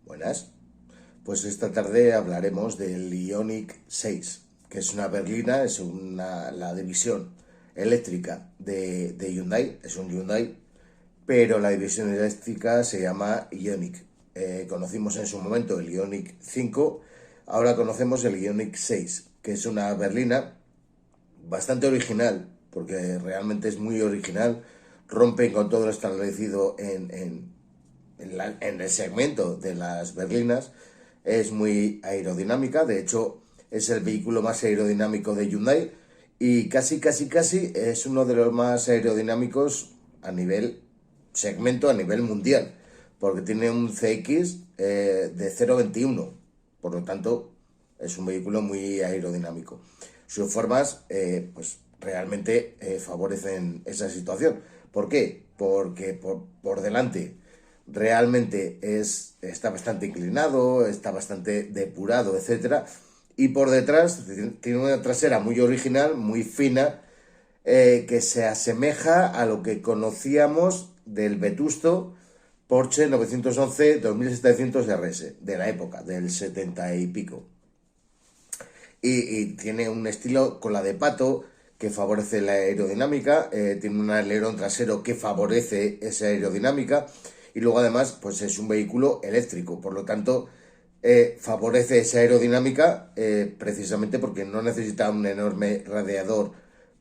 Buenas. Pues esta tarde hablaremos del Ioniq 6, que es una berlina, la división eléctrica de Hyundai, es un Hyundai, pero la división eléctrica se llama Ioniq. Conocimos en su momento el Ioniq 5, ahora conocemos el Ioniq 6, que es una berlina bastante original, porque realmente es muy original, rompen con todo lo establecido en el segmento de las berlinas. Es muy aerodinámica, de hecho es el vehículo más aerodinámico de Hyundai y casi es uno de los más aerodinámicos a nivel segmento, a nivel mundial, porque tiene un CX de 0,21, por lo tanto es un vehículo muy aerodinámico. Sus formas pues realmente favorecen esa situación. ¿Por qué? Porque por delante realmente está bastante inclinado, está bastante depurado, etcétera. Y por detrás tiene una trasera muy original, muy fina, que se asemeja a lo que conocíamos del vetusto Porsche 911 2700 RS, de la época, del 70 y pico. Y tiene un estilo con la de pato que favorece la aerodinámica, tiene un alerón trasero que favorece esa aerodinámica y luego además pues es un vehículo eléctrico, por lo tanto favorece esa aerodinámica precisamente porque no necesita un enorme radiador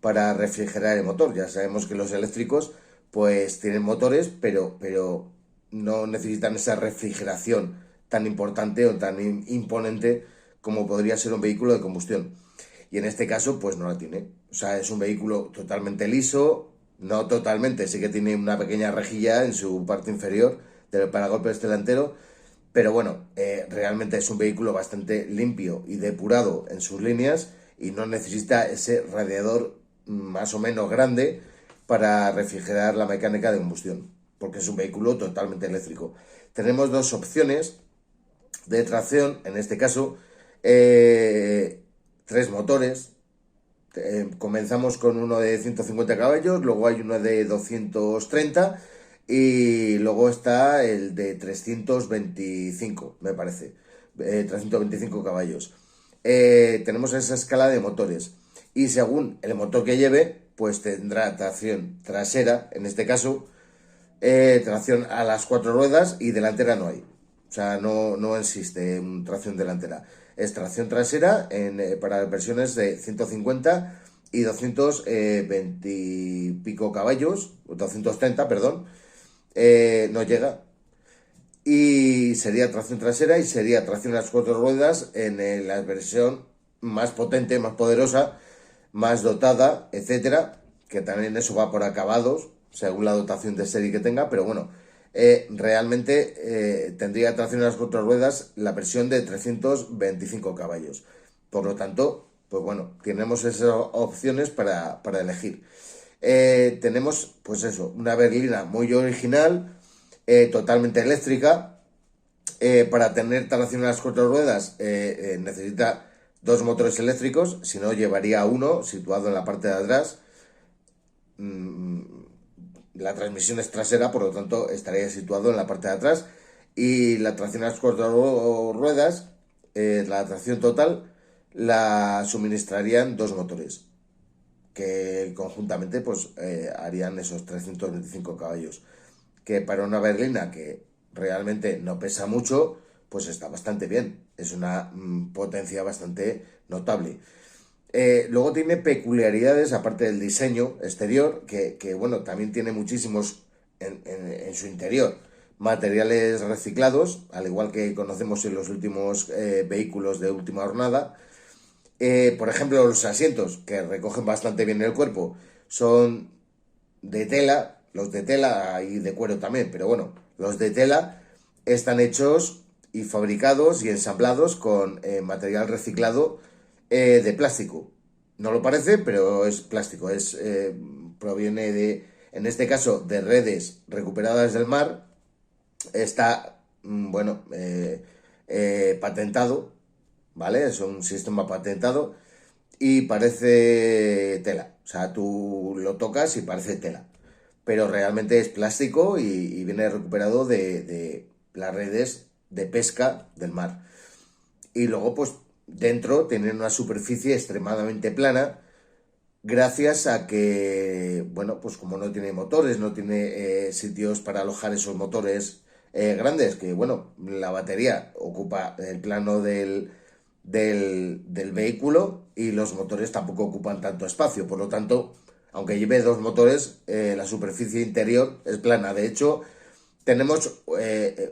para refrigerar el motor. Ya sabemos que los eléctricos pues tienen motores, pero no necesitan esa refrigeración tan importante o tan imponente como podría ser un vehículo de combustión. Y en este caso, pues no la tiene. O sea, es un vehículo totalmente liso, no totalmente, sí que tiene una pequeña rejilla en su parte inferior del paragolpes delantero, pero bueno, realmente es un vehículo bastante limpio y depurado en sus líneas y no necesita ese radiador más o menos grande para refrigerar la mecánica de combustión, porque es un vehículo totalmente eléctrico. Tenemos dos opciones de tracción, en este caso, tres motores. Comenzamos con uno de 150 caballos, luego hay uno de 230 y luego está el de 325, me parece, 325 caballos. Tenemos esa escala de motores y según el motor que lleve, pues tendrá tracción trasera, en este caso, tracción a las cuatro ruedas y delantera no hay. O sea, no existe tracción delantera. Es tracción trasera para versiones de 150 y 220 y pico caballos, 230, perdón. No llega. Y sería tracción trasera y sería tracción a las cuatro ruedas en la versión más potente, más poderosa, más dotada, etcétera, que también eso va por acabados, según la dotación de serie que tenga, pero bueno, realmente tendría tracción a las cuatro ruedas la versión de 325 caballos. Por lo tanto, pues bueno, tenemos esas opciones para elegir. Tenemos, pues eso, una berlina muy original, totalmente eléctrica. Para tener tracción a las cuatro ruedas necesita dos motores eléctricos, si no llevaría uno situado en la parte de atrás. La transmisión es trasera, por lo tanto estaría situado en la parte de atrás. Y la tracción a las cuatro ruedas, la tracción total, la suministrarían dos motores que conjuntamente pues harían esos 325 caballos, que para una berlina que realmente no pesa mucho, pues está bastante bien, es una potencia bastante notable. Luego tiene peculiaridades, aparte del diseño exterior, bueno, también tiene muchísimos en su interior materiales reciclados, al igual que conocemos en los últimos vehículos de última jornada. Por ejemplo, los asientos, que recogen bastante bien el cuerpo, son de tela, los de tela y de cuero también, pero bueno, los de tela están hechos y fabricados y ensamblados con material reciclado de plástico. No lo parece, pero es plástico, proviene en este caso, de redes recuperadas del mar. Está, bueno, patentado, ¿vale? Es un sistema patentado y parece tela. O sea, tú lo tocas y parece tela. Pero realmente es plástico y viene recuperado de las redes de pesca del mar. Y luego, pues dentro tienen una superficie extremadamente plana, gracias a que, bueno, pues como no tiene motores, no tiene sitios para alojar esos motores grandes, que bueno, la batería ocupa el plano del vehículo y los motores tampoco ocupan tanto espacio, por lo tanto, aunque lleve dos motores, la superficie interior es plana. De hecho, tenemos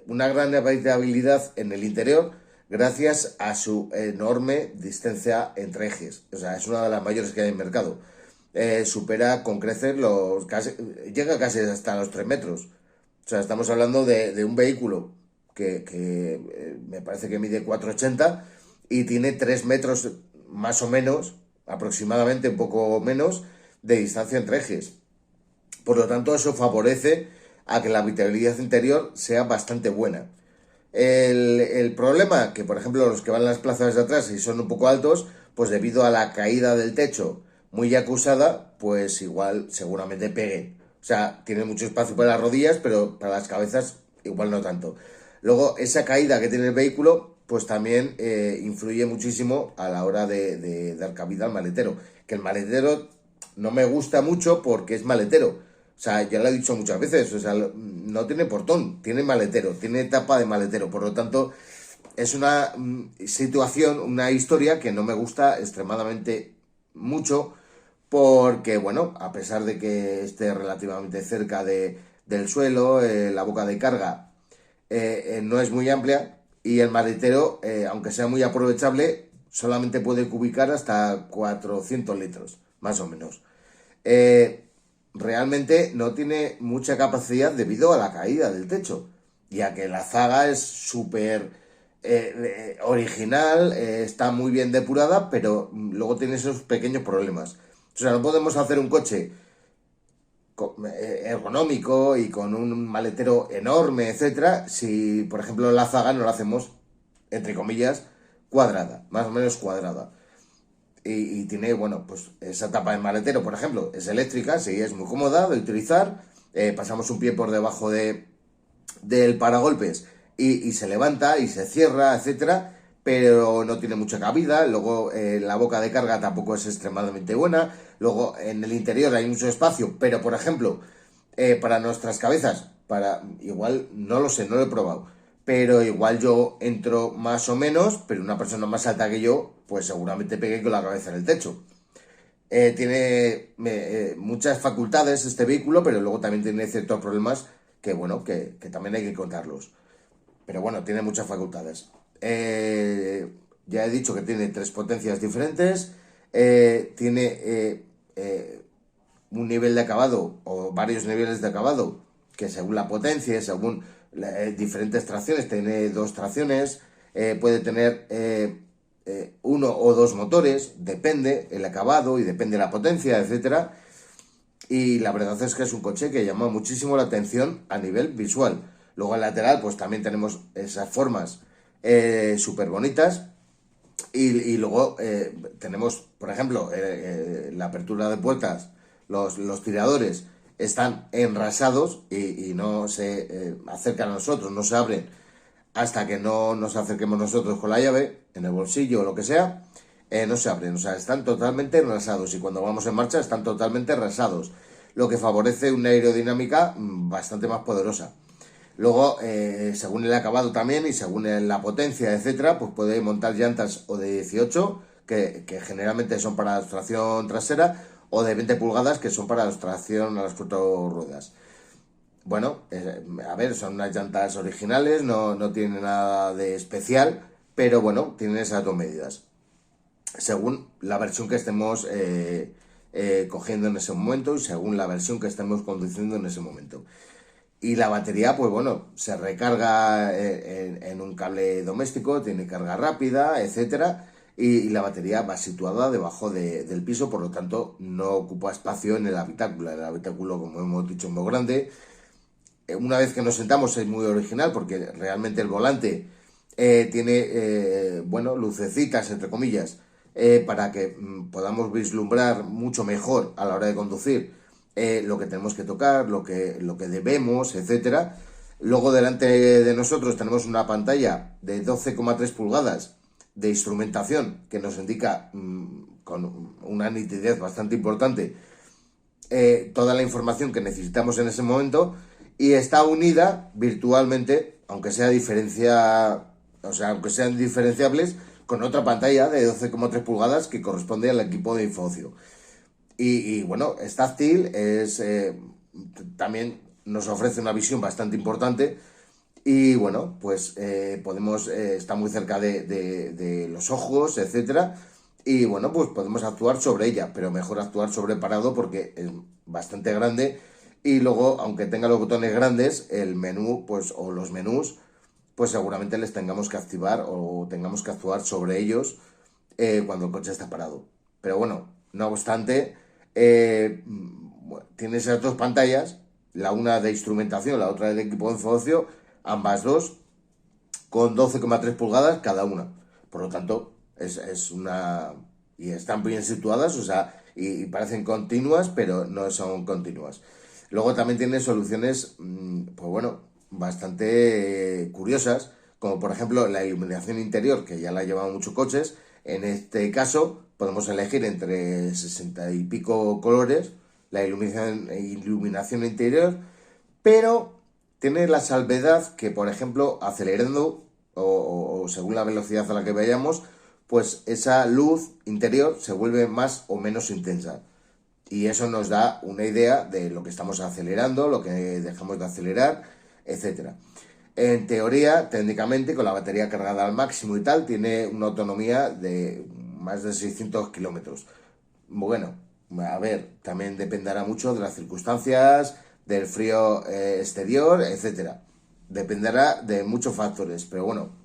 una gran habitabilidad en el interior gracias a su enorme distancia entre ejes. O sea, es una de las mayores que hay en el mercado. Supera con creces llega casi hasta los 3 metros. O sea, estamos hablando de un vehículo que me parece que mide 4,80 y tiene 3 metros más o menos, aproximadamente un poco menos, de distancia entre ejes. Por lo tanto, eso favorece a que la habitabilidad interior sea bastante buena. El problema, que por ejemplo los que van en las plazas de atrás y son un poco altos, pues debido a la caída del techo muy acusada, pues igual seguramente peguen. O sea, tiene mucho espacio para las rodillas, pero para las cabezas igual no tanto. Luego, esa caída que tiene el vehículo, pues también influye muchísimo a la hora de dar cabida al maletero. Que el maletero no me gusta mucho porque es maletero. O sea, ya lo he dicho muchas veces, o sea, no tiene portón, tiene maletero, tiene tapa de maletero. Por lo tanto, es una situación, una historia que no me gusta extremadamente mucho porque, bueno, a pesar de que esté relativamente cerca del suelo, la boca de carga no es muy amplia y el maletero, aunque sea muy aprovechable, solamente puede cubicar hasta 400 litros, más o menos. Eh, Realmente no tiene mucha capacidad debido a la caída del techo, ya que la zaga es súper original, está muy bien depurada, pero luego tiene esos pequeños problemas. O sea, no podemos hacer un coche ergonómico y con un maletero enorme, etcétera, si por ejemplo la zaga no la hacemos, entre comillas, cuadrada, más o menos cuadrada. Y tiene, bueno, pues esa tapa de maletero, por ejemplo, es eléctrica, sí, es muy cómoda de utilizar. Pasamos un pie por debajo del paragolpes y se levanta y se cierra, etcétera, pero no tiene mucha cabida. Luego la boca de carga tampoco es extremadamente buena. Luego en el interior hay mucho espacio, pero por ejemplo, para nuestras cabezas, igual no lo sé, no lo he probado, pero igual yo entro más o menos, pero una persona más alta que yo, pues seguramente pegue con la cabeza en el techo. Tiene muchas facultades este vehículo, pero luego también tiene ciertos problemas que, bueno, que también hay que contarlos. Pero bueno, tiene muchas facultades. Ya he dicho que tiene tres potencias diferentes. Tiene un nivel de acabado o varios niveles de acabado que según la potencia, según diferentes tracciones, tiene dos tracciones, puede tener uno o dos motores, depende el acabado y depende la potencia, etcétera. Y la verdad es que es un coche que llama muchísimo la atención a nivel visual. Luego al lateral pues también tenemos esas formas súper bonitas. Y luego tenemos, por ejemplo, la apertura de puertas, los tiradores están enrasados y no se acercan a nosotros, no se abren hasta que no nos acerquemos nosotros con la llave en el bolsillo o lo que sea, no se abren, o sea, están totalmente enrasados y cuando vamos en marcha están totalmente enrasados, lo que favorece una aerodinámica bastante más poderosa. Luego, según el acabado también y según la potencia, etcétera, pues puede montar llantas o de 18, que generalmente son para la tracción trasera, o de 20 pulgadas, que son para la tracción a las cuatro ruedas. Bueno, a ver, son unas llantas originales, no tienen nada de especial, pero bueno, tienen esas dos medidas, según la versión que estemos cogiendo en ese momento y según la versión que estemos conduciendo en ese momento. Y la batería, pues bueno, se recarga en un cable doméstico, tiene carga rápida, etcétera, y la batería va situada debajo del piso, por lo tanto no ocupa espacio en el habitáculo. El habitáculo, como hemos dicho, es muy grande. Una vez que nos sentamos es muy original porque realmente el volante tiene, bueno, lucecitas, entre comillas, para que podamos vislumbrar mucho mejor a la hora de conducir lo que tenemos que tocar, lo que debemos, etcétera. Luego delante de nosotros tenemos una pantalla de 12,3 pulgadas de instrumentación que nos indica con una nitidez bastante importante toda la información que necesitamos en ese momento, y está unida virtualmente, aunque sea aunque sean diferenciables, con otra pantalla de 12,3 pulgadas que corresponde al equipo de Infocio. Y bueno, es táctil, también nos ofrece una visión bastante importante y bueno, pues está muy cerca de los ojos, etcétera. Y bueno, pues podemos actuar sobre ella, pero mejor actuar sobre parado porque es bastante grande. Y luego, aunque tenga los botones grandes, el menú, pues, o los menús, pues seguramente les tengamos que activar o tengamos que actuar sobre ellos cuando el coche está parado. Pero bueno, no obstante, tiene esas dos pantallas, la una de instrumentación, la otra del equipo de negocio, ambas dos con 12,3 pulgadas cada una. Por lo tanto, es una... Y están bien situadas, o sea, y parecen continuas, pero no son continuas. Luego también tiene soluciones, pues bueno, bastante curiosas, como por ejemplo la iluminación interior, que ya la llevan muchos coches. En este caso, podemos elegir entre 60 y pico colores la iluminación interior, pero tiene la salvedad que, por ejemplo, acelerando o según la velocidad a la que vayamos, pues esa luz interior se vuelve más o menos intensa. Y eso nos da una idea de lo que estamos acelerando, lo que dejamos de acelerar, etcétera. En teoría, técnicamente, con la batería cargada al máximo y tal, tiene una autonomía de más de 600 kilómetros. Bueno, a ver, también dependerá mucho de las circunstancias, del frío exterior, etcétera. Dependerá de muchos factores, pero bueno,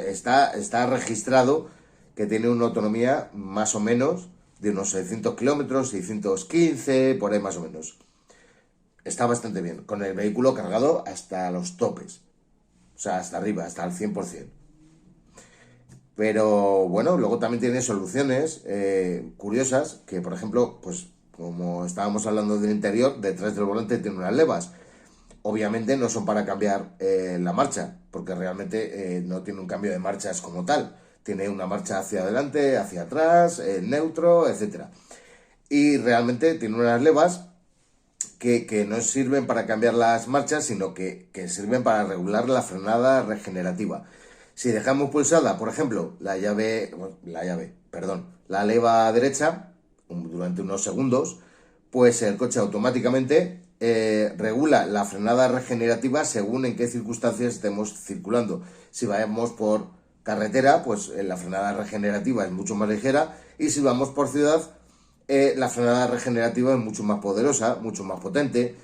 está registrado que tiene una autonomía más o menos de unos 600 kilómetros, 615, por ahí más o menos. Está bastante bien, con el vehículo cargado hasta los topes, o sea, hasta arriba, hasta el 100%. Pero bueno, luego también tiene soluciones curiosas, que por ejemplo, pues como estábamos hablando del interior, detrás del volante tiene unas levas. Obviamente no son para cambiar la marcha, porque realmente no tiene un cambio de marchas como tal. Tiene una marcha hacia adelante, hacia atrás, neutro, etcétera. Y realmente tiene unas levas que no sirven para cambiar las marchas, sino que sirven para regular la frenada regenerativa. Si dejamos pulsada, por ejemplo, la leva derecha durante unos segundos, pues el coche automáticamente regula la frenada regenerativa según en qué circunstancias estemos circulando. Si vamos por carretera, pues la frenada regenerativa es mucho más ligera, y si vamos por ciudad, la frenada regenerativa es mucho más poderosa, mucho más potente,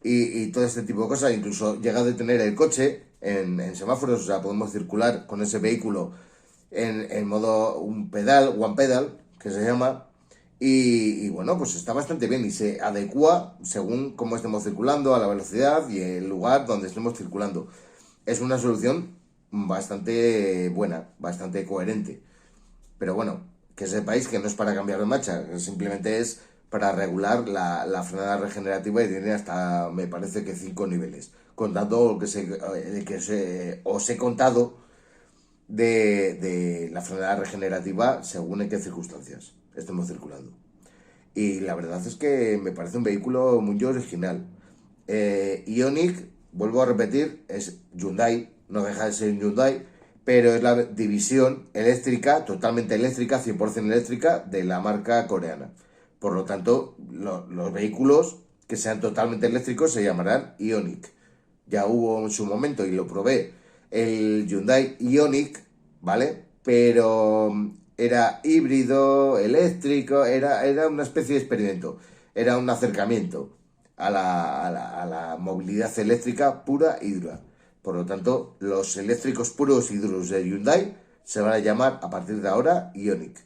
y todo este tipo de cosas. Incluso llega a detener el coche en semáforos, o sea, podemos circular con ese vehículo en modo one pedal, que se llama, y bueno, pues está bastante bien y se adecua según cómo estemos circulando, a la velocidad y el lugar donde estemos circulando. Es una solución bastante buena, bastante coherente. Pero bueno, que sepáis que no es para cambiar de marcha, simplemente es para regular la frenada regenerativa, y tiene hasta, me parece que 5 niveles, contando os he contado de la frenada regenerativa según en qué circunstancias estemos circulando. Y la verdad es que me parece un vehículo muy original. Ioniq, vuelvo a repetir, es Hyundai, no deja de ser Hyundai, pero es la división eléctrica, totalmente eléctrica, 100% eléctrica, de la marca coreana. Por lo tanto, los vehículos que sean totalmente eléctricos se llamarán Ioniq. Ya hubo en su momento, y lo probé, el Hyundai Ioniq, ¿vale? Pero era híbrido, eléctrico, era una especie de experimento, era un acercamiento a la movilidad eléctrica pura y dura. Por lo tanto, los eléctricos puros y duros de Hyundai se van a llamar a partir de ahora Ioniq.